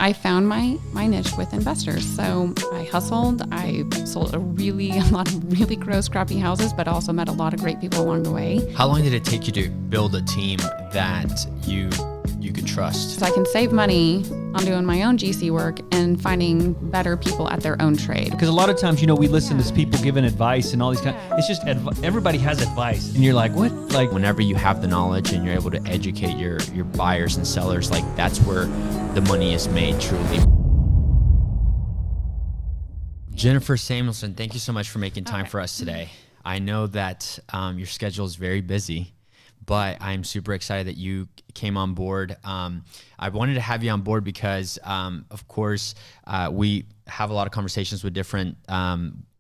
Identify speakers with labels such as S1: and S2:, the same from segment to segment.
S1: I found my niche with investors. So I hustled. I sold a lot of really gross, crappy houses, but also met a lot of great people along the way.
S2: How long did it take you to build a team that you could trust?
S1: So I can save money on doing my own GC work and finding better people at their own trade.
S3: Because a lot of times, we listen to people giving advice and all these it's just everybody has advice. And you're like, what? Like,
S2: whenever you have the knowledge and you're able to educate your buyers and sellers, like that's where the money is made truly. Jennifer Samuelson, thank you so much for making time for us today. I know that your schedule is very busy, but I'm super excited that you came on board. I wanted to have you on board because, of course, we have a lot of conversations with different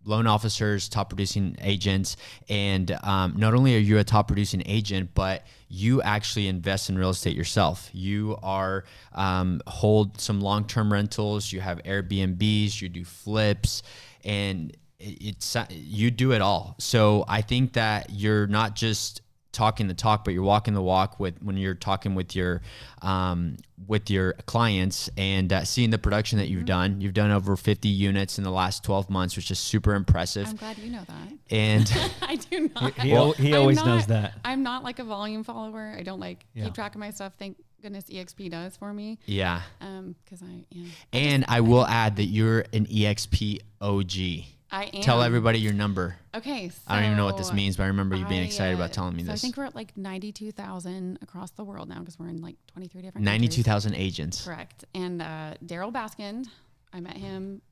S2: loan officers, top producing agents, and not only are you a top producing agent, but you actually invest in real estate yourself. You are hold some long-term rentals, you have Airbnbs, you do flips, and you do it all. So I think that you're not just talking the talk, but you're walking the walk when you're talking with your clients and seeing the production that you've done. You've done over 50 units in the last 12 months, which is super impressive.
S1: I'm glad you know that.
S2: And
S1: I do not.
S3: He always knows that.
S1: I'm not like a volume follower. I don't keep track of my stuff. Thank goodness EXP does for me.
S2: Yeah.
S1: Because
S2: I will add that you're an EXP OG.
S1: I am.
S2: Tell everybody your number.
S1: Okay. So
S2: I don't even know what this means, but I remember you being excited about telling me
S1: so
S2: this.
S1: I think we're at like 92,000 across the world now because we're in like 23 different
S2: 92,000 agents.
S1: Correct. And Daryl Baskind, I met him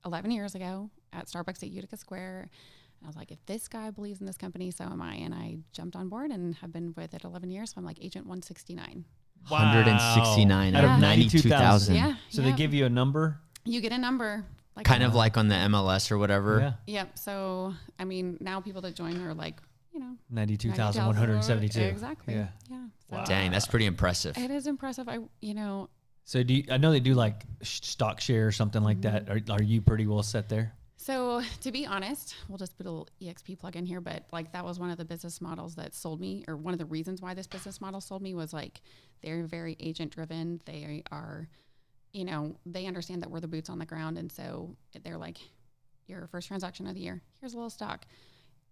S1: 11 years ago at Starbucks at Utica Square. And I was like, if this guy believes in this company, so am I. And I jumped on board and have been with it 11 years. So I'm like agent 169.
S3: Wow.
S2: 169 out of 92,000.
S1: Yeah.
S3: So they give you a number?
S1: You get a number.
S2: Kind of like on the MLS or whatever.
S3: Yeah.
S1: Yep. So, I mean, now people that join are like,
S3: 92,172.
S1: Exactly.
S3: Yeah.
S1: So
S2: Wow. Dang, that's pretty impressive.
S1: it is impressive.
S3: So I know they do like stock share or something like that. Are you pretty well set there?
S1: So to be honest, we'll just put a little EXP plug in here, but like that was one of the business models that sold me, or one of the reasons why this business model sold me was like, they're very agent driven. They are, they understand that we're the boots on the ground. And so they're like, your first transaction of the year, here's a little stock.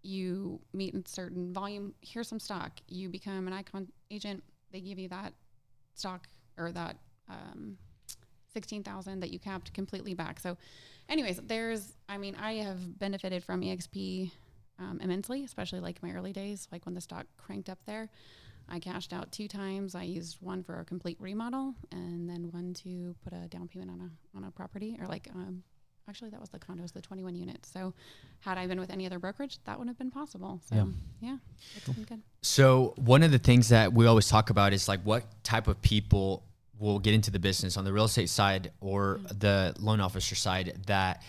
S1: You meet in certain volume, here's some stock. You become an icon agent, they give you that stock or that 16,000 that you capped completely back. So anyways, I have benefited from EXP immensely, especially like my early days, like when the stock cranked up there. I cashed out 2 times. I used one for a complete remodel and then one to put a down payment on a property, or like actually that was the condos, the 21 units. So had I been with any other brokerage, that wouldn't have been possible. So yeah, it's been good.
S2: So one of the things that we always talk about is like what type of people will get into the business on the real estate side or the loan officer side that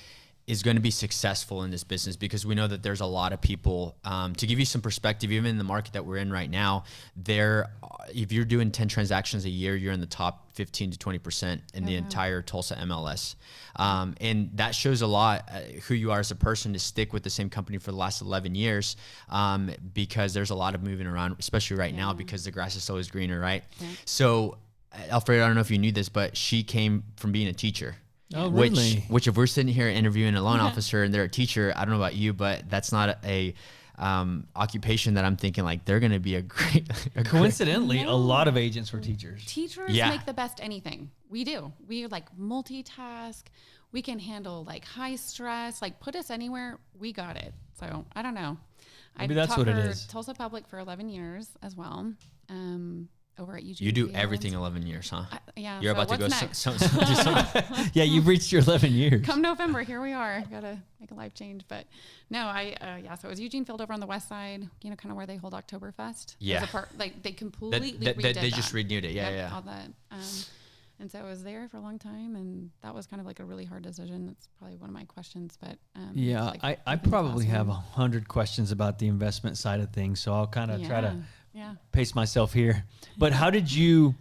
S2: is going to be successful in this business, because we know that there's a lot of people, to give you some perspective, even in the market that we're in right now, if you're doing 10 transactions a year, you're in the top 15 to 20% in the entire Tulsa MLS. And that shows a lot who you are as a person to stick with the same company for the last 11 years, because there's a lot of moving around, especially right now, because the grass is always greener, right? Yeah. So Alfredo, I don't know if you knew this, but she came from being a teacher.
S3: Oh, really?
S2: Which if we're sitting here interviewing a loan officer and they're a teacher, I don't know about you, but that's not a occupation that I'm thinking like they're going to be a great.
S3: Coincidentally, a lot of agents were teachers.
S1: Teachers make the best anything. We do. We like multitask. We can handle like high stress. Like put us anywhere, we got it. So I don't know.
S3: Maybe that's what it is.
S1: Tulsa Public for 11 years as well. Over at Eugene.
S2: You do
S1: Fields.
S2: everything 11 years, huh?
S1: Yeah.
S2: You're about to go.
S1: Do
S2: some.
S3: Yeah, you've reached your 11 years.
S1: Come November, here we are. Got to make a life change. But no, so it was Eugene Field over on the west side, kind of where they hold Oktoberfest.
S2: Yeah.
S1: Like they completely redid
S2: they
S1: that.
S2: just renewed it. Yeah.
S1: All that. And so I was there for a long time, and that was kind of like a really hard decision. That's probably one of my questions. But
S3: I probably have 100 questions about the investment side of things, so I'll kind of try to pace myself here. But how did you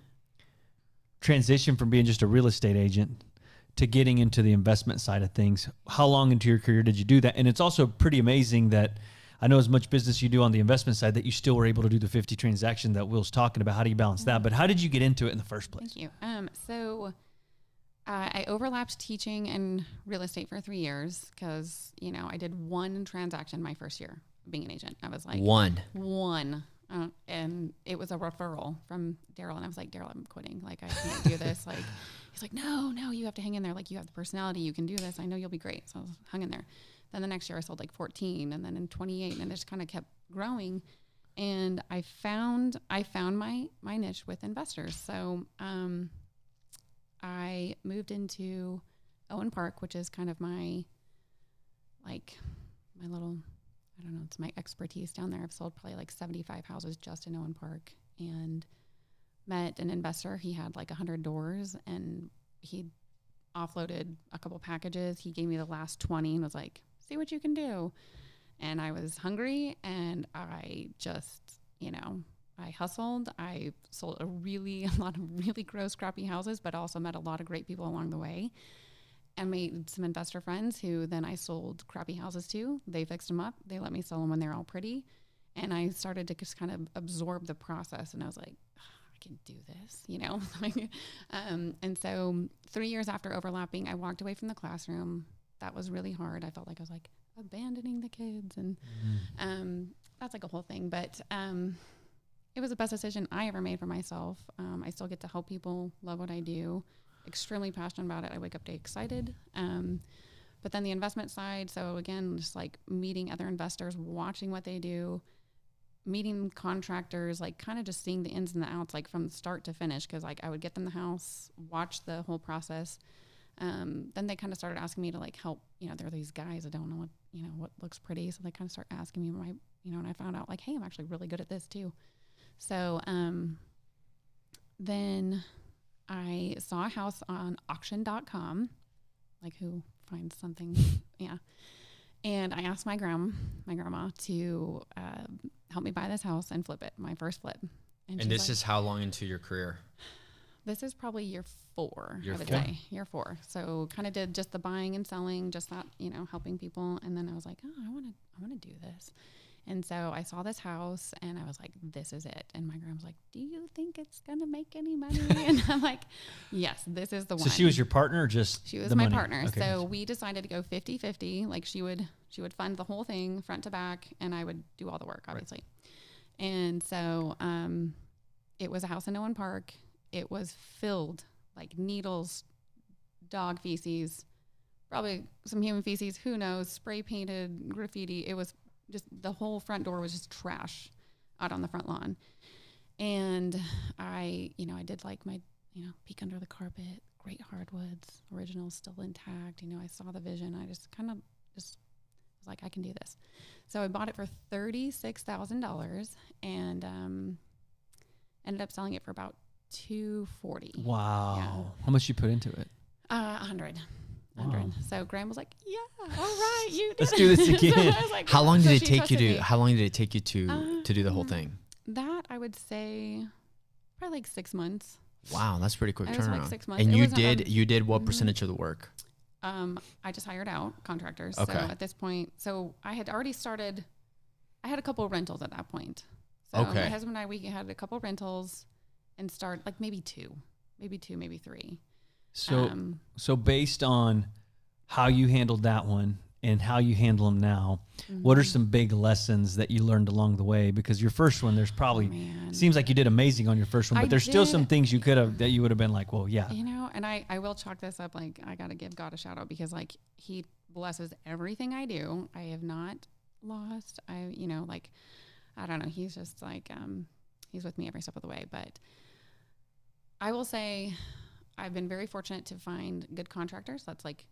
S3: transition from being just a real estate agent to getting into the investment side of things? How long into your career did you do that? And it's also pretty amazing that I know as much business you do on the investment side that you still were able to do the 50 transaction that Will's talking about. How do you balance that? But how did you get into it in the first place?
S1: Thank you. So I overlapped teaching and real estate for 3 years because, you know, I did one transaction my first year being an agent. I was like, one. And it was a referral from Daryl. And I was like, Daryl, I'm quitting. Like, I can't do this. Like, he's like, no, you have to hang in there. Like, you have the personality. You can do this. I know you'll be great. So I hung in there. Then the next year I sold like 14 and then in 28 and it just kind of kept growing. And I found my niche with investors. So, I moved into Owen Park, which is kind of my little, I don't know, it's my expertise down there. I've sold probably like 75 houses just in Owen Park and met an investor. He had like 100 doors and he offloaded a couple packages. He gave me the last 20 and was like, see what you can do. And I was hungry and I just, you know, I hustled. I sold a lot of really gross, crappy houses, but also met a lot of great people along the way and made some investor friends who then I sold crappy houses to. They fixed them up. They let me sell them when they're all pretty. And I started to just kind of absorb the process. And I was like, I can do this, you know? And so 3 years after overlapping, I walked away from the classroom. That was really hard. I felt like I was like abandoning the kids and that's like a whole thing. But it was the best decision I ever made for myself. I still get to help people, love what I do, extremely passionate about it. I wake up day excited. But then the investment side, so again, just like meeting other investors, watching what they do, meeting contractors, like kind of just seeing the ins and the outs, like from start to finish. Cause like I would get them the house, watch the whole process. Then they kind of started asking me to like help, you know, there are these guys that don't know what looks pretty. So they kind of start asking me and I found out like, hey, I'm actually really good at this too. So, then I saw a house on auction.com, like who finds something. Yeah. And I asked my grandma to, help me buy this house and flip it, my first flip.
S2: And this is how long into your career?
S1: This is probably year 4, I would say. Year 4. So kind of did just the buying and selling, just that, you know, helping people. And then I was like, oh, I want to do this. And so I saw this house and I was like, this is it. And my grandma was like, do you think it's going to make any money? And I'm like, yes, this is the one.
S3: So she was your partner or just
S1: She was my partner. Okay. So we decided to go 50-50. Like she would fund the whole thing front to back and I would do all the work, obviously. Right. And so it was a house in Owen Park. It was filled like needles, dog feces, probably some human feces, who knows, spray painted, graffiti. It was just the whole front door was just trash out on the front lawn. And I did like my, peek under the carpet, great hardwoods, originals still intact. I saw the vision. I just kind of was like, I can do this. So I bought it for $36,000 and ended up selling it for about $240,000.
S3: Wow. Yeah. How much you put into it?
S1: 100. Wow. So Graham was like, "Yeah, all right, you did."
S3: Let's do this again.
S1: So like,
S2: how long did it take you to? How long did it take you to do the whole thing?
S1: That I would say, probably like 6 months.
S2: Wow, that's pretty quick turnaround.
S1: Like 6 months.
S2: And you did what percentage of the work?
S1: I just hired out contractors.
S2: Okay.
S1: So at this point, I had already started. I had a couple of rentals at that point. So
S2: okay.
S1: My husband and I, we had a couple of rentals, and start like maybe two, maybe 3.
S3: So based on how you handled that one and how you handle them now, what are some big lessons that you learned along the way? Because your first one, there's probably, seems like you did amazing on your first one, but there's still some things you could have, that you would have been like, well, yeah.
S1: And I will chalk this up. Like, I got to give God a shout out because like he blesses everything I do. I have not lost. I don't know. He's just like, he's with me every step of the way. But I will say I've been very fortunate to find good contractors. That's like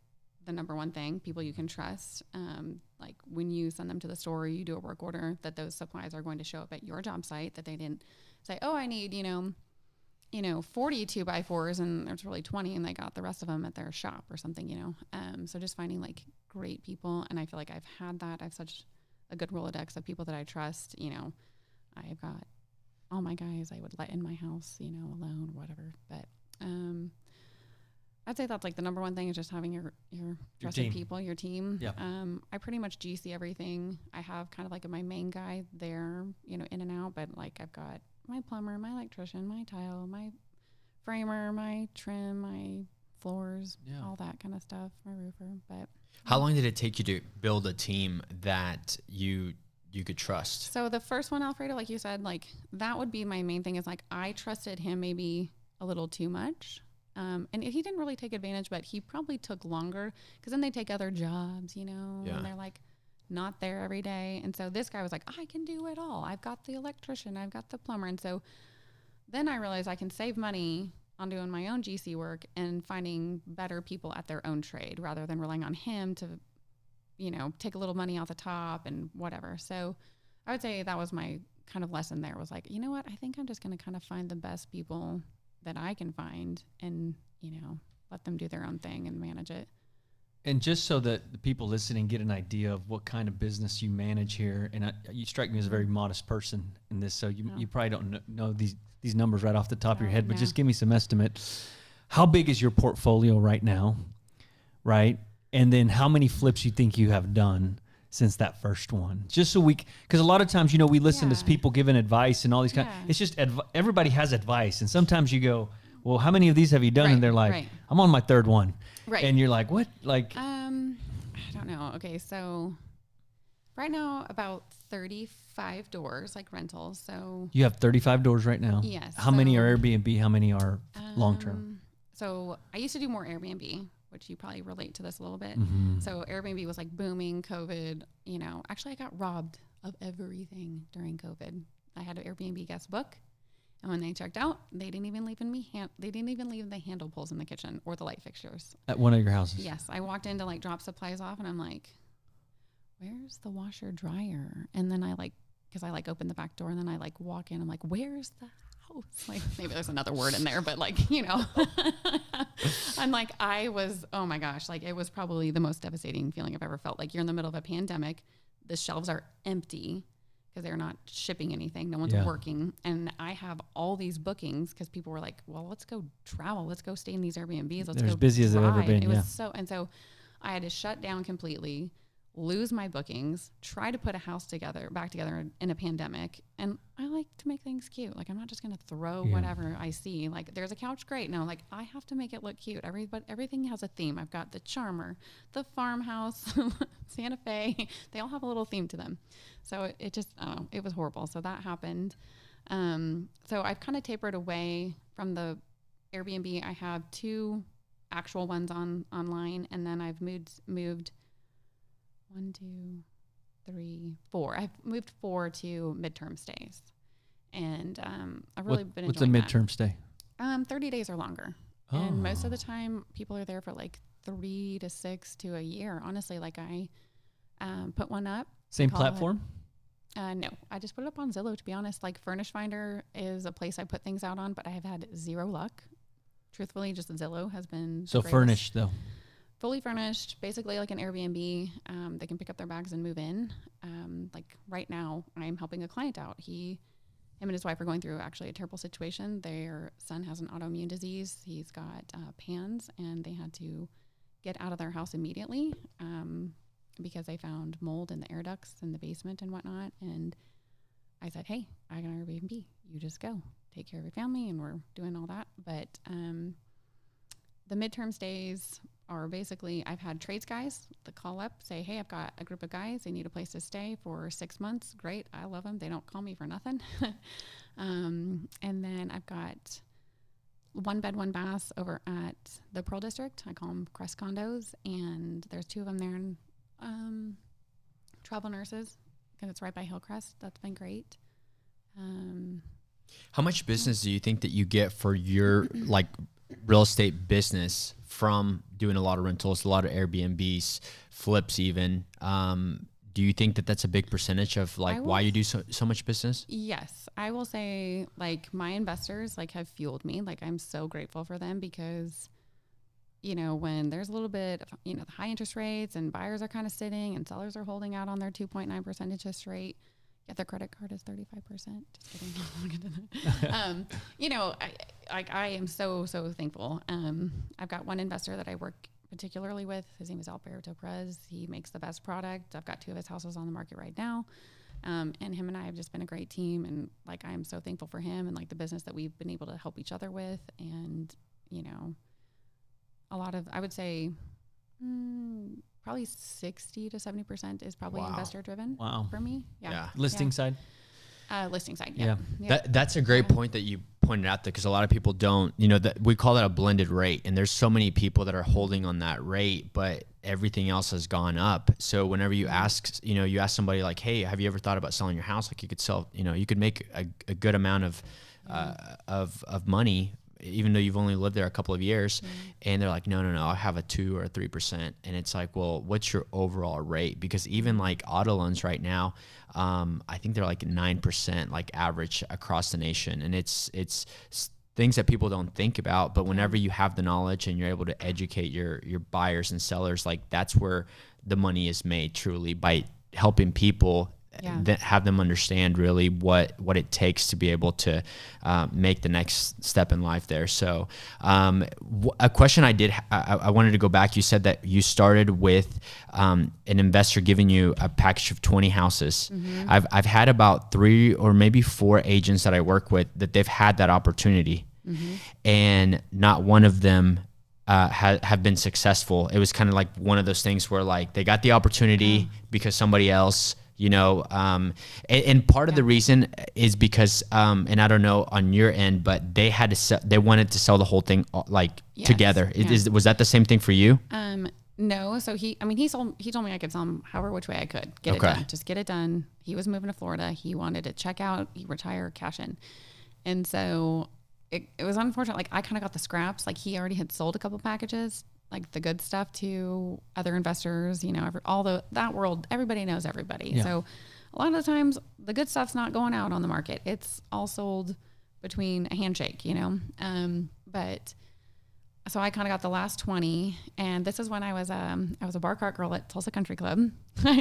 S1: the number one thing, people you can trust. Like when you send them to the store, you do a work order, that those supplies are going to show up at your job site, that they didn't say, oh, I need, 40 2x4s and there's really 20 and they got the rest of them at their shop or something, So just finding like great people. And I feel like I've had that. I have such a good Rolodex of people that I trust. I've got all my guys I would let in my house, alone or whatever. But I'd say that's like the number one thing is just having your trusted people, your team.
S3: Yep.
S1: I pretty much GC everything. I have kind of like my main guy there, in and out, but like I've got my plumber, my electrician, my tile, my framer, my trim, my floors, all that kind of stuff. My roofer, but
S2: how long did it take you to build a team that you could trust?
S1: So the first one, Alfredo, like you said, like that would be my main thing is like I trusted him maybe a little too much. And he didn't really take advantage, but he probably took longer because then they take other jobs, you know, and they're like not there every day. And so this guy was like, I can do it all. I've got the electrician, I've got the plumber. And so then I realized I can save money on doing my own GC work and finding better people at their own trade rather than relying on him to, you know, take a little money off the top and whatever. So I would say that was my kind of lesson there was like, you know what, I think I'm just going to kind of find the best people that I can find and, you know, let them do their own thing and manage it.
S3: And just so that the people listening get an idea of what kind of business you manage here, and you strike me as a very modest person in this, so you probably don't know these numbers right off the top of your head, but just give me some estimate. How big is your portfolio right now, right? And then how many flips you think you have done since that first one? Just so because a lot of times, you know, we listen to people giving advice and all these kind of, it's just, everybody has advice. And sometimes you go, well, how many of these have you done? And they're like, I'm on my third one. Right. And you're like, what? Like,
S1: I don't know. Okay. So right now about 35 doors, like rentals. So
S3: you have 35 doors right now?
S1: Yes.
S3: How many are Airbnb? How many are long-term?
S1: So I used to do more Airbnb, which you probably relate to this a little bit. Mm-hmm. So Airbnb was like booming, COVID, you know, actually I got robbed of everything during COVID. I had an Airbnb guest book. And when they checked out, they didn't even leave the handle pulls in the kitchen or the light fixtures.
S3: At one of your houses?
S1: Yes. I walked in to like drop supplies off and I'm like, where's the washer dryer? And then because I opened the back door and then I like walk in, I'm like, where's the house? Like maybe there's another word in there, but like, you know, I'm like, oh my gosh, like it was probably the most devastating feeling I've ever felt. Like you're in the middle of a pandemic, the shelves are empty because they're not shipping anything. No one's working. And I have all these bookings because people were like, well, let's go travel. Let's go stay in these Airbnbs. Let's go as
S3: busy as they've ever been.
S1: It was so I had to shut down completely, lose my bookings, try to put a house back together in a pandemic. And I like to make things cute. Like I'm not just going to throw whatever I see. Like there's a couch, great. No, like I have to make it look cute. Everything has a theme. I've got the Charmer, the farmhouse, Santa Fe. They all have a little theme to them. So it just, it was horrible. So that happened. So I've kind of tapered away from the Airbnb. I have 2 actual ones online, and then I've moved 1, 2, 3, 4. I've moved 4 to midterm stays, and I've really been enjoying that.
S3: What's a midterm stay?
S1: 30 days or longer, and most of the time people are there for like 3 to 6 to a year. Honestly, like I put one up.
S3: Same platform?
S1: No, I just put it up on Zillow. To be honest, like Furnish Finder is a place I put things out on, but I have had 0 luck. Truthfully, just Zillow has been
S3: so furnished though.
S1: Fully furnished, basically like an Airbnb. They can pick up their bags and move in. Like right now, I'm helping a client out. Him and his wife are going through actually a terrible situation. Their son has an autoimmune disease. He's got PANS, and they had to get out of their house immediately because they found mold in the air ducts in the basement and whatnot. And I said, hey, I got an Airbnb. You just go. Take care of your family, and we're doing all that. But the midterm stays are basically, I've had trades guys that call up, say, hey, I've got a group of guys. They need a place to stay for 6 months. Great. I love them. They don't call me for nothing. And then I've got 1 bed, 1 bath over at the Pearl District. I call them Crest Condos. And there's 2 of them there. And travel nurses, because it's right by Hillcrest. That's been great.
S2: How much business do you think that you get for your like real estate business from doing a lot of rentals, a lot of Airbnbs, flips even? Do you think that that's a big percentage of like why you do so much business?
S1: Yes. I will say like my investors like have fueled me. Like I'm so grateful for them because, you know, when there's a little bit of, you know, the high interest rates and buyers are kind of sitting and sellers are holding out on their 2.9% interest rate, yet their credit card is 35%. Just kidding. You know, I am so thankful. I've got one investor that I work particularly with. His name is Alberto Perez. He makes the best product. I've got 2 of his houses on the market right now. And him and I have just been a great team. And like, I'm so thankful for him and like the business that we've been able to help each other with. And, you know, a lot of, I would say, probably 60 to 70% is probably investor driven.
S3: Wow.
S1: For me. Yeah.
S3: Listing side.
S1: Listing side. Yeah.
S2: That's a great point that you pointed out there, because a lot of people don't, that we call that a blended rate, and there's so many people that are holding on that rate, but everything else has gone up. So whenever you ask, you ask somebody like, hey, have you ever thought about selling your house? Like you could sell, you could make a good amount of money, even though you've only lived there a couple of years. And they're like, no, I have a 2 or 3%. And it's like, well, what's your overall rate? Because even like auto loans right now, I think they're like 9%, like average across the nation. And it's things that people don't think about, but whenever you have the knowledge and you're able to educate your buyers and sellers, like that's where the money is made, truly, by helping people that have them understand really what it takes to be able to make the next step in life there. So a question I wanted to go back. You said that you started with an investor giving you a package of 20 houses. I've had about 3 or maybe 4 agents that I work with that they've had that opportunity, and not one of them have been successful. It was kind of like one of those things where like they got the opportunity because somebody else, and part of the reason is because, and I don't know on your end, but they wanted to sell the whole thing together. Was that the same thing for you?
S1: No. So he told me I could sell him however which way I could get it done. Just get it done. He was moving to Florida. He wanted to check out, retire, cash in. And so it was unfortunate. Like I kind of got the scraps. Like he already had sold a couple packages, like the good stuff, to other investors, that world, everybody knows everybody. Yeah. So a lot of the times the good stuff's not going out on the market. It's all sold between a handshake, but so I kind of got the last 20, and this is when I was a bar cart girl at Tulsa Country Club.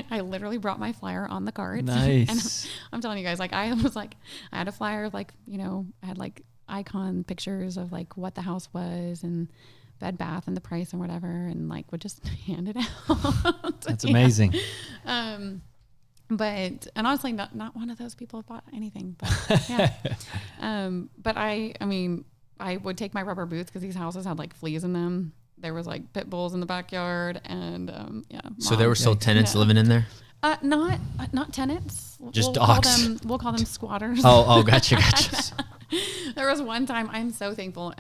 S1: I literally brought my flyer on the cart.
S3: Nice.
S1: And I'm telling you guys, like I had a flyer, like, I had like icon pictures of like what the house was and Bed Bath and the price and whatever, and like would just hand it out.
S3: That's amazing.
S1: But honestly, not one of those people have bought anything. But but I would take my rubber boots because these houses had like fleas in them. There was like pit bulls in the backyard, and
S2: So there were still tenants living in there?
S1: Not tenants.
S2: Just dogs.
S1: We'll call them squatters.
S2: Oh, gotcha.
S1: There was one time, I'm so thankful,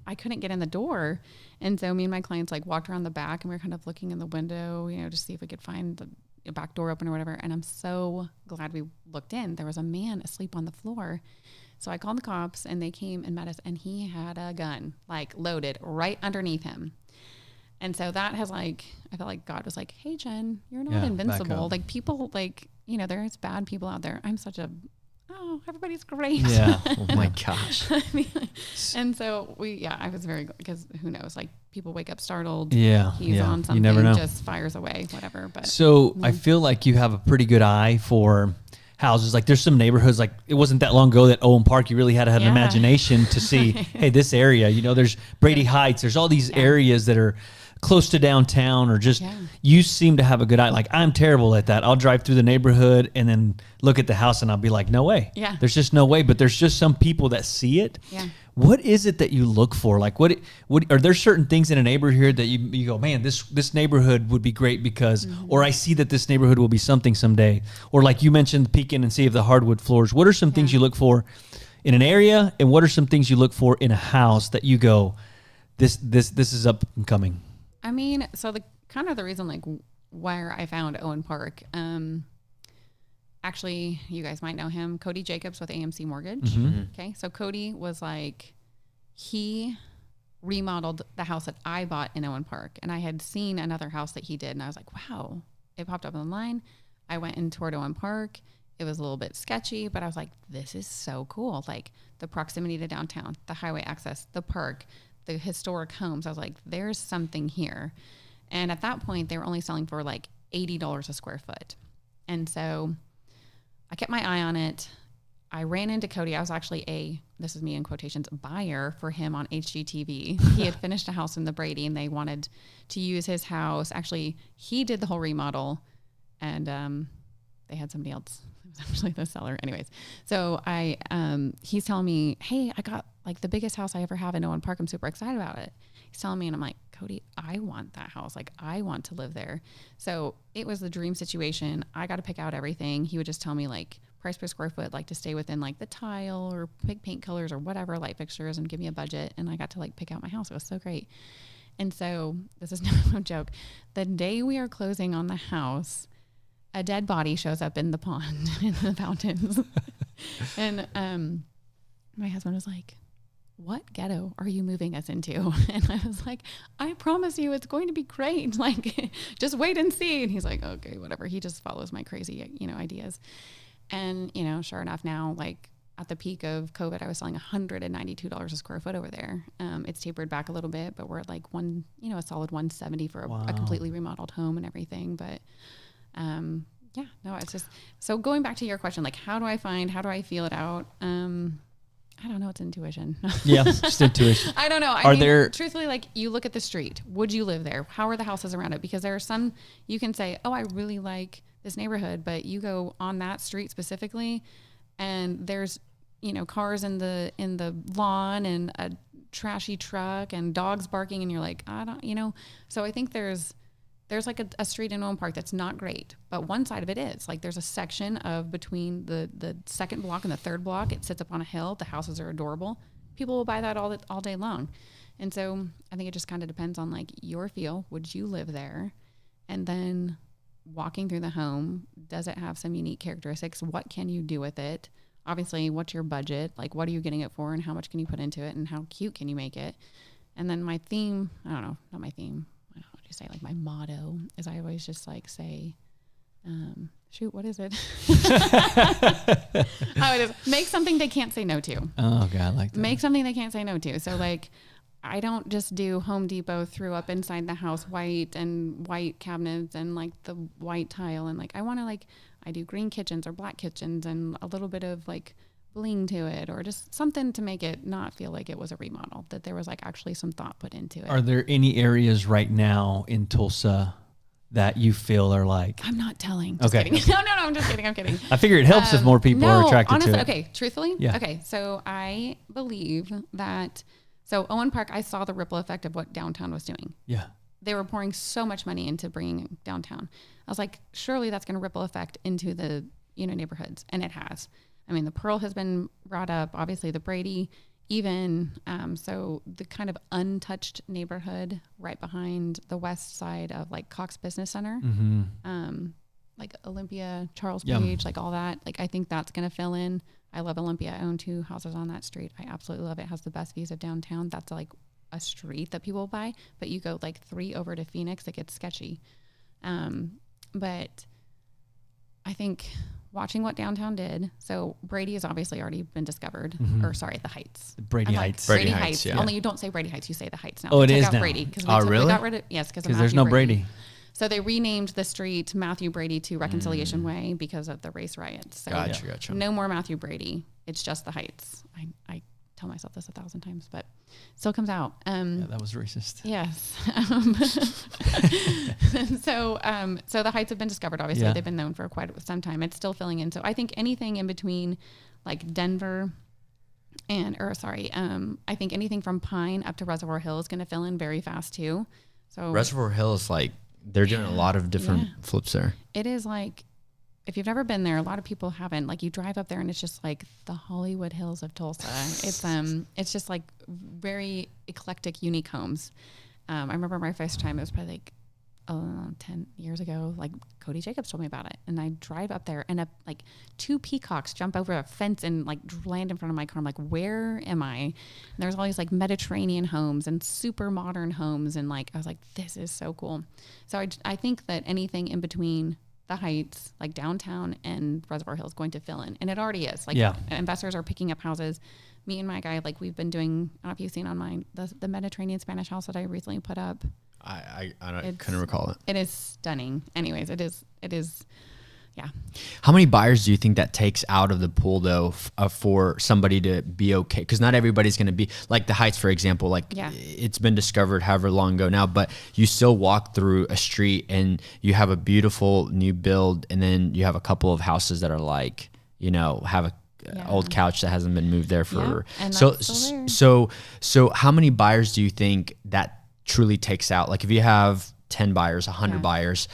S1: I couldn't get in the door. And so me and my clients like walked around the back, and we were kind of looking in the window, to see if we could find the back door open or whatever. And I'm so glad we looked in. There was a man asleep on the floor. So I called the cops, and they came and met us, and he had a gun like loaded right underneath him. And so that has I felt like God was like, hey, Jen, you're not invincible. Like people there's bad people out there. I'm such a, everybody's great.
S3: Yeah.
S2: Oh my gosh.
S1: And so I was very, because who knows, like people wake up startled.
S3: Yeah.
S1: He's on something,
S3: you never know.
S1: Just fires away, whatever. But
S3: so I feel like you have a pretty good eye for houses. Like there's some neighborhoods, like it wasn't that long ago that Owen Park, you really had to have an imagination to see, hey, this area, there's Brady Heights, there's all these areas that are close to downtown, or just you seem to have a good eye. Like I'm terrible at that. I'll drive through the neighborhood and then look at the house and I'll be like, no way.
S1: Yeah.
S3: There's just no way. But there's just some people that see it.
S1: Yeah.
S3: What is it that you look for? Like what are there certain things in a neighborhood that you go, man, this neighborhood would be great because, or I see that this neighborhood will be something someday. Or like you mentioned, peek in and see if the hardwood floors. What are some things you look for in an area, and what are some things you look for in a house that you go, this is up and coming?
S1: So the kind of the reason like where I found Owen Park, actually, you guys might know him, Cody Jacobs with AMC Mortgage.
S3: Mm-hmm.
S1: Okay. So Cody was like, he remodeled the house that I bought in Owen Park, and I had seen another house that he did. And I was like, wow, it popped up online. I went in toward Owen Park. It was a little bit sketchy, but I was like, this is so cool. Like the proximity to downtown, the highway access, the park, the historic homes. I was like, there's something here. And at that point, they were only selling for like $80 a square foot. And so I kept my eye on it. I ran into Cody. I was actually this is me in quotations, buyer for him on HGTV. He had finished a house in the Brady, and they wanted to use his house. Actually, he did the whole remodel, and they had somebody else. It was actually the seller. Anyways, so he's telling me, hey, I got like the biggest house I ever have in Owen Park. I'm super excited about it. He's telling me, and I'm like, Cody, I want that house. Like, I want to live there. So it was the dream situation. I got to pick out everything. He would just tell me like price per square foot, like to stay within like the tile or pick paint colors or whatever, light fixtures, and give me a budget. And I got to like pick out my house. It was so great. And so this is no joke. The day we are closing on the house, a dead body shows up in the pond, in the fountains. And my husband was like, what ghetto are you moving us into? And I was like, I promise you it's going to be great. Like, just wait and see. And he's like, okay, whatever. He just follows my crazy, ideas. And, sure enough now, like at the peak of COVID, I was selling $192 a square foot over there. It's tapered back a little bit, but we're at like a solid 170 for a completely remodeled home and everything. But, it's just, so going back to your question, like, how do I feel it out? I don't know. It's intuition.
S3: Yeah, just intuition.
S1: I don't know. I mean, truthfully, like you look at the street, would you live there? How are the houses around it? Because there are some, you can say, oh, I really like this neighborhood, but you go on that street specifically and there's, cars in the lawn and a trashy truck and dogs barking. And you're like, I don't, so I think there's like a street in Owen Park that's not great, but one side of it is like there's a section of between the second block and the third block. It sits up on a hill. The houses are adorable. People will buy that all day long. And so I think it just kind of depends on like your feel. Would you live there? And then walking through the home, does it have some unique characteristics? What can you do with it? Obviously, what's your budget? Like, what are you getting it for and how much can you put into it and how cute can you make it? And then my theme, I don't know, not my theme. You say like my motto is I always just like say, what is it? It is make something they can't say no to.
S3: Oh God, I like that.
S1: Make something they can't say no to. So like, I don't just do Home Depot threw up inside the house white cabinets and like the white tile. And like, I do green kitchens or black kitchens and a little bit of like bling to it or just something to make it not feel like it was a remodel, that there was like actually some thought put into it.
S3: Are there any areas right now in Tulsa that you feel are like...
S1: I'm not telling.
S3: Just
S1: kidding. No, I'm just kidding. I'm kidding.
S3: I figure it helps if more people are attracted to it.
S1: Okay, truthfully?
S3: Yeah.
S1: Okay, so I believe that... So Owen Park, I saw the ripple effect of what downtown was doing.
S3: Yeah.
S1: They were pouring so much money into bringing downtown. I was like, surely that's going to ripple effect into the neighborhoods, and it has. I mean, the Pearl has been brought up, obviously the Brady, even, so the kind of untouched neighborhood right behind the west side of like Cox Business Center, like Olympia, Charles Page, like all that. Like, I think that's going to fill in. I love Olympia. I own 2 houses on that street. I absolutely love it. It has the best views of downtown. That's like a street that people buy, but you go like 3 over to Phoenix, it gets sketchy. But I think watching what downtown did. So Brady has obviously already been discovered, or sorry, the Heights.
S3: Brady Heights.
S1: Brady Heights. Yeah. Only you don't say Brady Heights, you say the Heights now.
S3: Oh, it is now.
S1: Brady,
S2: really?
S1: We got rid of, yes, because
S3: there's no Brady.
S1: So they renamed the street Matthew Brady to Reconciliation Way because of the race riots. So
S2: Gotcha.
S1: No more Matthew Brady. It's just the Heights. I tell myself this 1,000 times, but it still comes out.
S3: That was racist.
S1: Yes. So the Heights have been discovered, obviously. They've been known for quite some time. It's still filling in. So I think anything in between like Denver I think anything from Pine up to Reservoir Hill is going to fill in very fast too. So
S2: Reservoir Hill is like, they're doing a lot of different flips there.
S1: It is like, if you've never been there, a lot of people haven't. Like, you drive up there and it's just like the Hollywood Hills of Tulsa. It's just like very eclectic, unique homes. I remember my first time, it was probably like 10 years ago, like Cody Jacobs told me about it. And I drive up there and like 2 peacocks jump over a fence and like land in front of my car. I'm like, where am I? And there's all these like Mediterranean homes and super modern homes. And like, I was like, this is so cool. So I think that anything in between the Heights, like downtown and Reservoir Hill, is going to fill in. And it already is. Like, investors are picking up houses. Me and my guy, like, we've been doing, I don't know if you've seen on mine, the Mediterranean Spanish house that I recently put up.
S2: I couldn't recall it.
S1: It is stunning. Anyways, it is. Yeah.
S2: How many buyers do you think that takes out of the pool though, for somebody to be okay? Because not everybody's going to be like the Heights, for example. Like, it's been discovered however long ago now, but you still walk through a street and you have a beautiful new build, and then you have a couple of houses that are like, have old couch that hasn't been moved there for.
S1: And
S2: So how many buyers do you think that truly takes out? Like if you have 10 buyers, 100 buyers,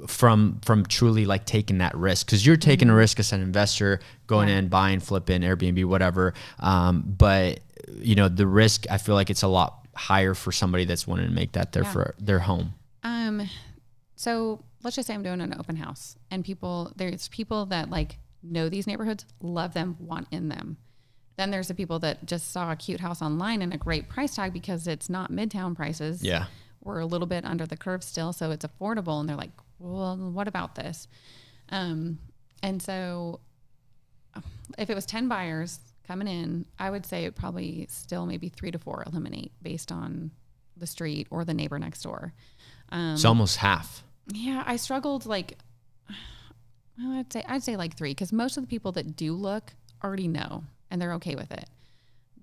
S2: from truly like taking that risk, because you're taking a risk as an investor going in, buying, flipping, Airbnb, whatever. But you know, the risk, I feel like it's a lot higher for somebody that's wanting to make that for their home.
S1: So let's just say I'm doing an open house, and there's people that like know these neighborhoods, love them, want in them. Then there's the people that just saw a cute house online and a great price tag because it's not Midtown prices.
S2: Yeah.
S1: We're a little bit under the curve still, so it's affordable. And they're like, well, what about this? And so if it was 10 buyers coming in, I would say it probably still maybe 3 to 4 eliminate based on the street or the neighbor next door.
S2: It's almost half.
S1: Yeah, I struggled I'd say like 3, because most of the people that do look already know and they're okay with it.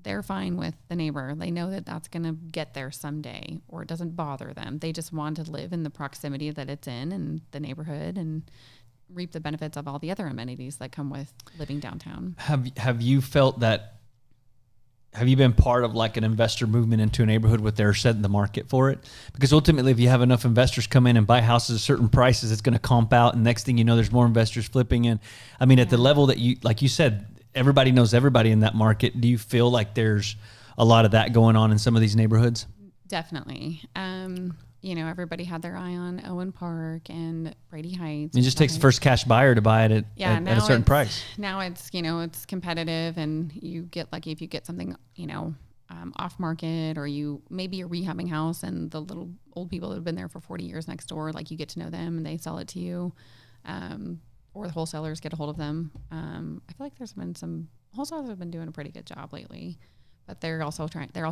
S1: They're fine with the neighbor. They know that that's going to get there someday, or it doesn't bother them. They just want to live in the proximity that it's in and the neighborhood and reap the benefits of all the other amenities that come with living downtown.
S3: Have you felt that? Have you been part of like an investor movement into a neighborhood where they're setting the market for it? Because ultimately, if you have enough investors come in and buy houses at certain prices, it's going to comp out. And next thing you know, there's more investors flipping in. I mean, at the level that you, like you said, everybody knows everybody in that market. Do you feel like there's a lot of that going on in some of these neighborhoods?
S1: Definitely. You know, everybody had their eye on Owen Park and Brady Heights.
S3: It just takes the first cash buyer to buy it at a certain price.
S1: Now it's, you know, it's competitive, and you get lucky if you get something, you know, off market, or maybe you're rehabbing house and the little old people that have been there for 40 years next door, like you get to know them and they sell it to you. Or the wholesalers get a hold of them. I feel like there's been some wholesalers have been doing a pretty good job lately, but they're also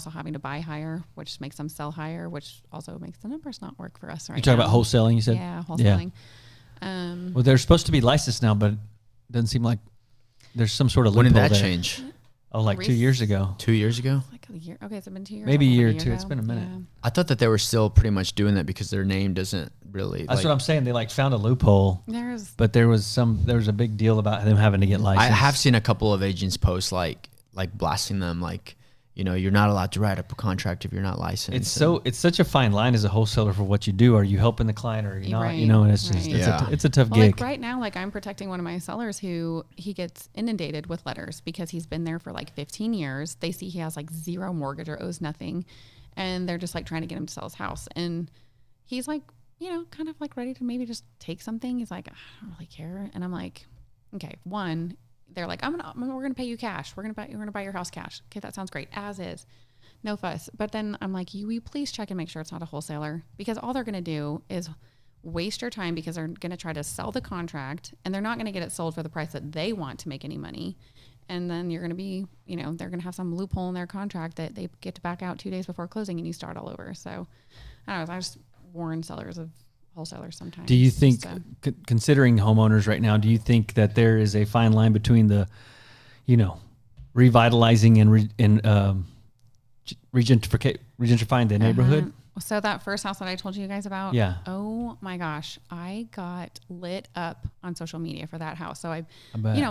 S1: having to buy higher, which makes them sell higher, which also makes the numbers not work for us right now.
S3: You're talking about wholesaling, you said?
S1: Yeah, wholesaling. Yeah.
S3: Well, they're supposed to be licensed now, but it doesn't seem like there's some sort of loophole.
S2: When did that
S3: there.
S2: change?
S3: Oh, like 2 years ago.
S2: 2 years ago?
S1: Like a year. Okay, it's been 2 years.
S3: Maybe a year or
S1: ago.
S3: two. It's been a minute.
S1: Yeah.
S2: I thought that they were still pretty much doing that because their name doesn't really.
S3: That's what I'm saying. They like found a loophole. But there was a big deal about them having to get licensed.
S2: I have seen a couple of agents post like blasting them, like, you know, you're not allowed to write up a contract if you're not licensed.
S3: It's such a fine line as a wholesaler for what you do. Are you helping the client or are you not?
S1: Right,
S3: you know, and it's
S1: right.
S3: just it's a tough
S1: well,
S3: gig.
S1: like right now, like I'm protecting one of my sellers who he gets inundated with letters because he's been there for like 15 years. They see he has like zero mortgage or owes nothing, and they're just like trying to get him to sell his house. And he's like, you know, kind of like ready to maybe just take something. He's like, I don't really care. And I'm like, okay, they're like, we're gonna pay you cash. We're gonna buy your house cash. Okay, that sounds great. As is. No fuss. But then I'm like, will you please check and make sure it's not a wholesaler? Because all they're going to do is waste your time, because they're going to try to sell the contract and they're not going to get it sold for the price that they want to make any money. And then you're going to be, you know, they're going to have some loophole in their contract that they get to back out 2 days before closing and you start all over. So I don't know. I just warn sellers of wholesalers sometimes.
S3: Do you think, considering homeowners right now, do you think that there is a fine line between the, you know, revitalizing and regentrifying the neighborhood?
S1: So that first house that I told you guys about,
S3: yeah.
S1: Oh my gosh, I got lit up on social media for that house. So I'm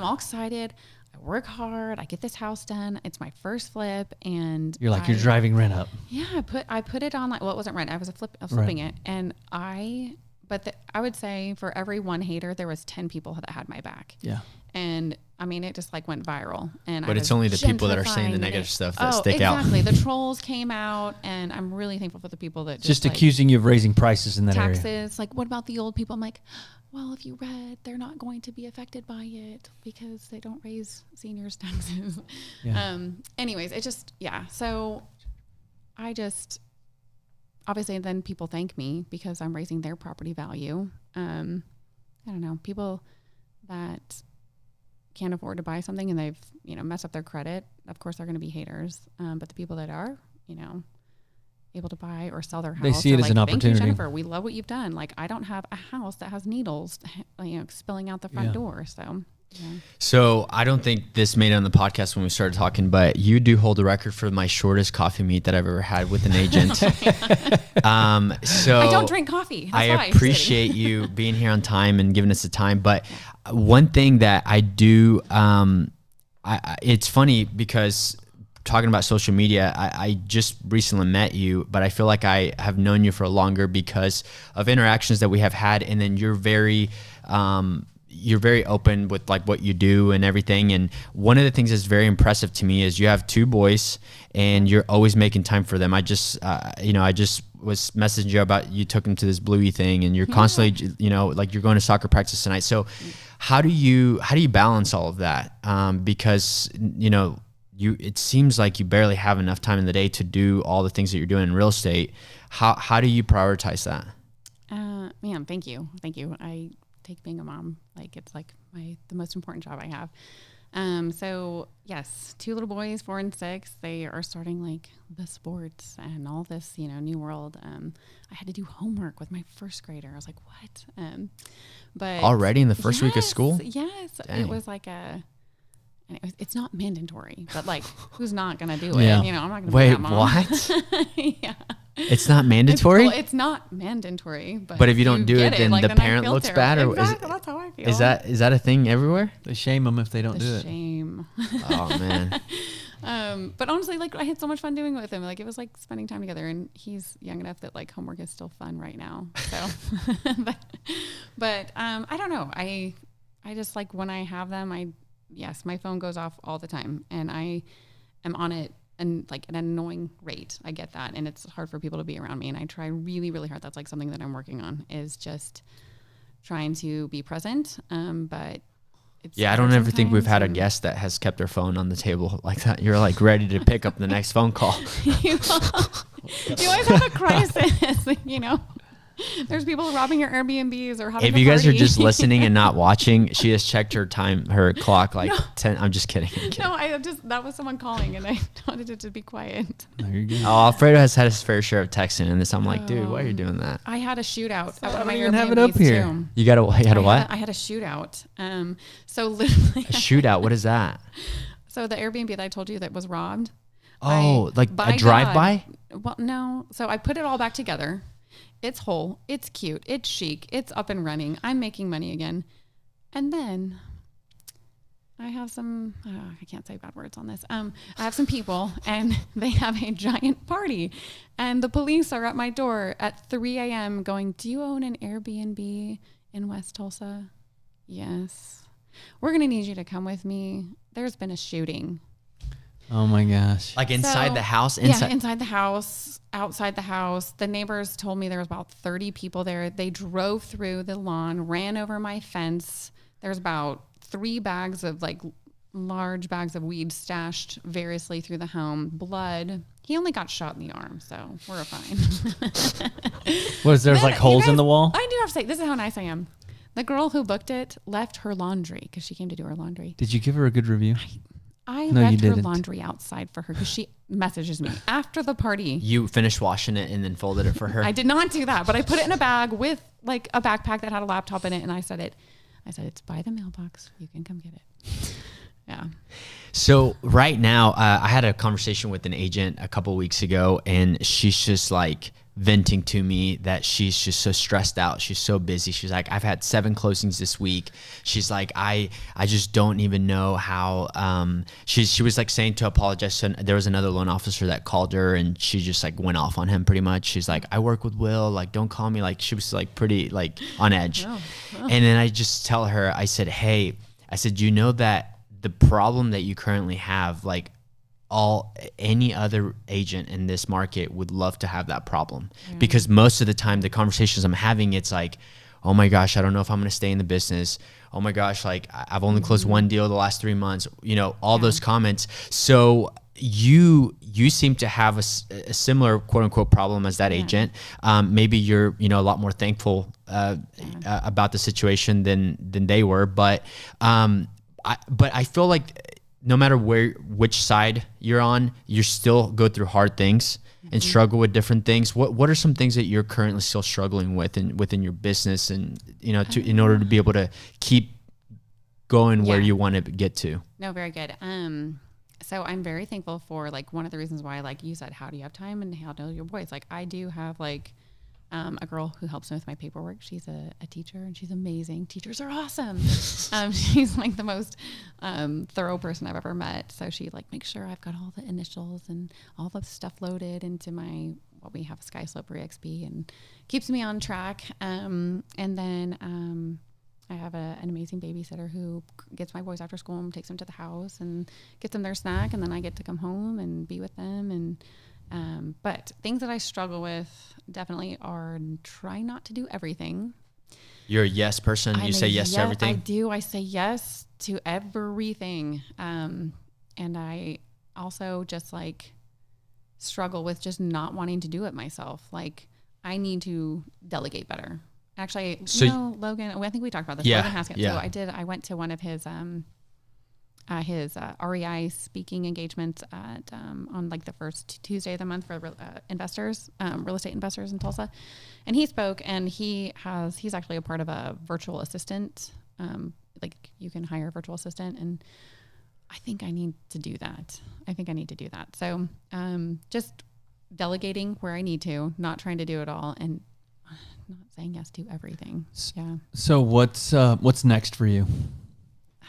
S1: all excited. I work hard. I get this house done. It's my first flip, and
S3: you're driving rent up.
S1: Yeah, I put it on, like, well, it wasn't rent. I was flipping it, and I would say for every one hater, there was 10 people that had my back.
S3: Yeah.
S1: And I mean, it just like went viral.
S2: But it's only the people that are saying the negative stuff that stick out.
S1: Exactly. The trolls came out, and I'm really thankful for the people that
S3: just accusing you of raising prices in that area.
S1: Taxes. Like, what about the old people? I'm like, well, if you read, they're not going to be affected by it because they don't raise seniors' taxes. Yeah. Anyways, it just, yeah. So I just, obviously then people thank me because I'm raising their property value. I don't know, people that can't afford to buy something and they've, you know, messed up their credit, of course they're going to be haters. But the people that are, you know, able to buy or sell their house,
S3: they see it as an opportunity.
S1: Thank you, Jennifer. We love what you've done. Like, I don't have a house that has needles, you know, spilling out the front door. So, yeah. So
S2: I don't think this made it on the podcast when we started talking, but you do hold the record for my shortest coffee meet that I've ever had with an agent. So
S1: I don't drink coffee. That's
S2: I appreciate you being here on time and giving us the time. But one thing that I do it's funny because talking about social media, I just recently met you, but I feel like I have known you for longer because of interactions that we have had. And then you're very open with like what you do and everything. And one of the things that's very impressive to me is you have 2 boys and you're always making time for them. I just was messaging you about, you took them to this Bluey thing and you're constantly, like you're going to soccer practice tonight. So how do you balance all of that? Because, it seems like you barely have enough time in the day to do all the things that you're doing in real estate. How do you prioritize that?
S1: Man, thank you. I take being a mom like it's like the most important job I have. So yes, 2 little boys, 4 and 6. They are starting like the sports and all this, new world. I had to do homework with my first grader. I was like, what? But
S2: already in the first week of school?
S1: Yes,
S2: Dang.
S1: it was like it's not mandatory, but like, who's not going to do it?
S2: Yeah.
S1: I'm not going to
S2: Wait,
S1: be that mom.
S2: what?
S1: Yeah.
S2: It's not mandatory?
S1: It's not mandatory,
S2: but if you don't do it, then the parent looks bad? Or
S1: exactly, that's how I feel.
S2: Is that a thing everywhere?
S3: They shame them if they don't do it.
S1: Shame.
S2: Oh, man.
S1: But honestly, like I had so much fun doing it with him. Like it was like spending time together, and he's young enough that like homework is still fun right now. So, but I don't know. I just like when I have them, yes, my phone goes off all the time, and I am on it and like an annoying rate. I get that, and it's hard for people to be around me, and I try really, really hard. That's like something that I'm working on, is just trying to be present. But it's
S2: I don't ever think we've had a guest that has kept their phone on the table like that. You're like ready to pick up the next phone call.
S1: You always have a crisis, There's people robbing your Airbnbs or having
S2: If you guys are just listening and not watching, she has checked her clock like 10. I'm just kidding.
S1: No, that was someone calling and I wanted it to be quiet.
S3: There you go.
S2: Oh, Alfredo has had his fair share of texting and this. I'm like, dude, why are you doing that?
S1: I had a shootout at one of my
S3: even
S1: Airbnbs
S3: have it up here.
S1: too.
S2: You had a what?
S1: I had a shootout. So literally
S2: A shootout. What is that?
S1: So the Airbnb that I told you that was robbed.
S2: Oh, like a drive-by?
S1: Well, no. So I put it all back together. It's whole, it's cute, it's chic, it's up and running. I'm making money again. And then I have I can't say bad words on this. I have some people and they have a giant party and the police are at my door at 3 a.m. going, do you own an Airbnb in West Tulsa? Yes. We're going to need you to come with me. There's been a shooting.
S3: Oh my gosh.
S2: Like inside the house?
S1: Yeah, inside the house, outside the house. The neighbors told me there was about 30 people there. They drove through the lawn, ran over my fence. There's about 3 bags of large bags of weed stashed variously through the home. Blood. He only got shot in the arm, so we're fine.
S3: There's like holes in the wall?
S1: I do have to say, this is how nice I am. The girl who booked it left her laundry because she came to do her laundry.
S3: Did you give her a good review?
S1: I left her laundry outside for her because she messages me after the party.
S2: You finished washing it and then folded it for her?
S1: I did not do that, but I put it in a bag with like a backpack that had a laptop in it. And I said, it's by the mailbox. You can come get it. Yeah.
S2: So right now, I had a conversation with an agent a couple of weeks ago, and she's just like venting to me that she's just so stressed out. She's so busy. She's like, I've had 7 closings this week. She's like, I just don't even know how, she was like saying to apologize. So there was another loan officer that called her and she just like went off on him pretty much. She's like, I work with Will, like, don't call me. Like, she was like pretty like on edge. And then I just tell her, I said, hey, you know that the problem that you currently have, like, any other agent in this market would love to have that problem, because most of the time the conversations I'm having, it's like, oh my gosh, I don't know if I'm going to stay in the business. Oh my gosh, like I've only closed 1 deal the last 3 months, all those comments. So you seem to have a similar quote unquote problem as that agent. Maybe you're, a lot more thankful about the situation than they were. But I feel like no matter which side you're on, you still go through hard things and struggle with different things. What are some things that you're currently still struggling with within your business, and in order to be able to keep going where you want to get to?
S1: No, very good. So I'm very thankful for, like, one of the reasons why, like you said, how do you have time and how do your boys? Like, I do have like a girl who helps me with my paperwork. She's a teacher, and she's amazing. Teachers are awesome. She's like the most thorough person I've ever met. So she like makes sure I've got all the initials and all the stuff loaded into we have Sky Slope EXP, and keeps me on track. And then I have an amazing babysitter who gets my boys after school and takes them to the house and gets them their snack, and then I get to come home and be with them. And but things that I struggle with definitely are try not to do everything.
S2: You're a yes person. You say yes to everything.
S1: I do. I say yes to everything. And I also just like struggle with just not wanting to do it myself. Like I need to delegate better. Actually, Logan, I think we talked about this.
S2: Yeah,
S1: Logan Haskett.
S2: yeah.
S1: So I went to one of his REI speaking engagements on like the first Tuesday of the month for investors, real estate investors in Tulsa. And he spoke, and he's actually a part of a virtual assistant. Like you can hire a virtual assistant, and I think I need to do that. So just delegating where I need to, not trying to do it all, and not saying yes to everything. Yeah.
S3: So what's next for you?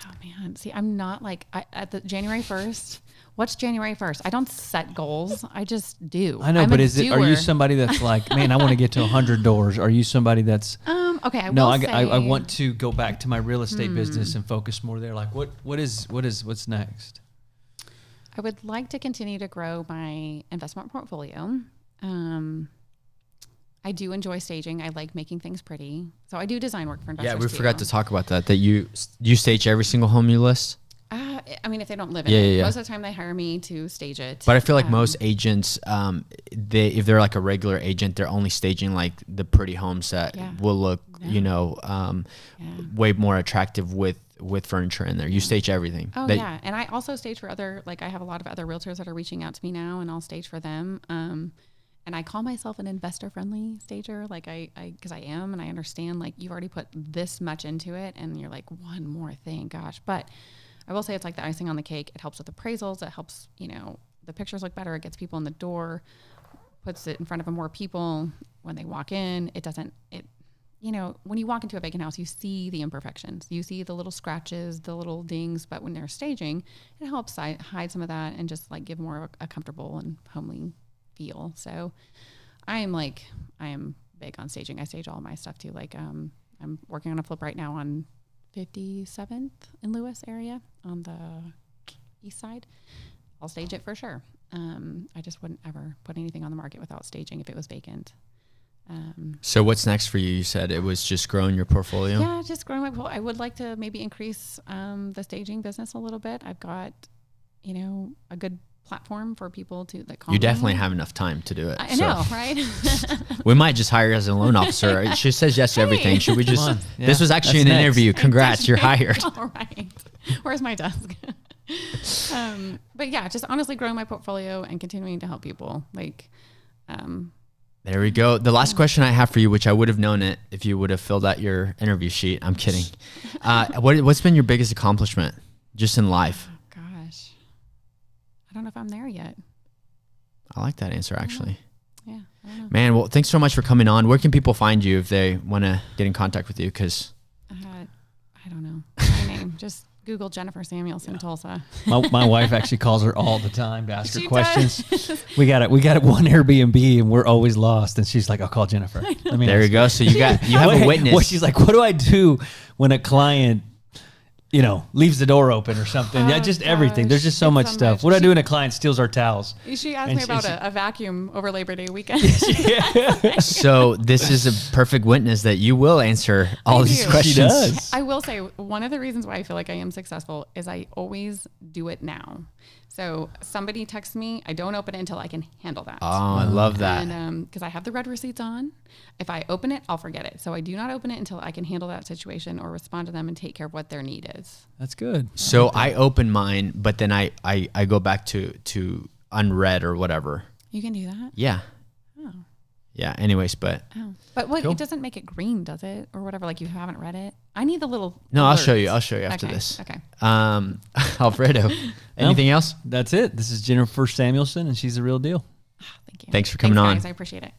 S1: Oh man. See, I'm not like at the January 1st. What's January 1st? I don't set goals. I just do.
S3: I know, but are you somebody that's like, man, I want to get to 100 doors? Are you somebody that's
S1: okay?
S3: I want to go back to my real estate business and focus more there. Like what's next?
S1: I would like to continue to grow my investment portfolio. I do enjoy staging. I like making things pretty. So I do design work for investors.
S2: Yeah, we forgot to talk about that you stage every single home you list?
S1: I mean, if they don't live in it. Most of the time they hire me to stage it.
S2: But I feel like most agents, if they're like a regular agent, they're only staging like the pretty homes that will look, way more attractive with furniture in there. You stage everything.
S1: Oh, yeah. And I also stage for I have a lot of other realtors that are reaching out to me now, and I'll stage for them. And I call myself an investor-friendly stager, like because I am, and I understand, like, you've already put this much into it, and you're like, one more thing, gosh. But I will say it's like the icing on the cake. It helps with appraisals. It helps, the pictures look better. It gets people in the door, puts it in front of more people. When they walk in, when you walk into a vacant house, you see the imperfections. You see the little scratches, the little dings, but when they're staging, it helps hide some of that and just, like, give more of a comfortable and homely feel. So I am big on staging. I stage all my stuff too. Like I'm working on a flip right now on 57th in Lewis area on the east side. I'll stage it for sure. I just wouldn't ever put anything on the market without staging if it was vacant.
S2: So what's next for you? You said it was just growing your portfolio?
S1: Yeah, just growing my portfolio. I would like to maybe increase the staging business a little bit. I've got, a good platform for people to call
S2: You definitely have enough time to do it.
S1: I know, right?
S2: We might just hire her as a loan officer. She says yes to everything. Should we just?
S3: Yeah,
S2: this was actually an interview. Congrats, you're hired.
S1: All right. Where's my desk? But yeah, just honestly growing my portfolio and continuing to help people.
S2: There we go. The last question I have for you, which I would have known it if you would have filled out your interview sheet. I'm kidding. What's been your biggest accomplishment just in life?
S1: I don't know if I'm there yet.
S2: I like that answer, actually.
S1: Yeah. I don't know.
S2: Man, well, thanks so much for coming on. Where can people find you if they want to get in contact with you? Because
S1: I don't know my name. Just Google Jennifer Samuelson, Tulsa.
S3: My wife actually calls her all the time to ask her questions. We got it one Airbnb and we're always lost. And she's like, I'll call Jennifer.
S2: There you go. So you have a witness.
S3: Well, she's like, what do I do when a client leaves the door open or something? Everything. There's just so much stuff. What do I do when a client steals our towels?
S1: She asked me about a vacuum over Labor Day weekend.
S2: So this is a perfect witness that you will answer all these questions. She does.
S1: I will say one of the reasons why I feel like I am successful is I always do it now. So somebody texts me, I don't open it until I can handle that.
S2: Oh, I love that.
S1: And because I have the red receipts on. If I open it, I'll forget it. So I do not open it until I can handle that situation or respond to them and take care of what their need is.
S3: That's good.
S2: So I open mine, but then I go back to unread or whatever.
S1: You can do that?
S2: Yeah.
S1: Oh.
S2: Yeah. Anyways, but.
S1: Oh. But cool. It doesn't make it green, does it? Or whatever, like you haven't read it? I need the little
S2: No,
S1: alerts.
S2: I'll show you after this.
S1: Okay.
S2: Alfredo, anything else?
S3: That's it. This is Jennifer Samuelson, and she's the real deal.
S1: Thank you.
S2: Thanks for coming on.
S1: Guys. I appreciate it.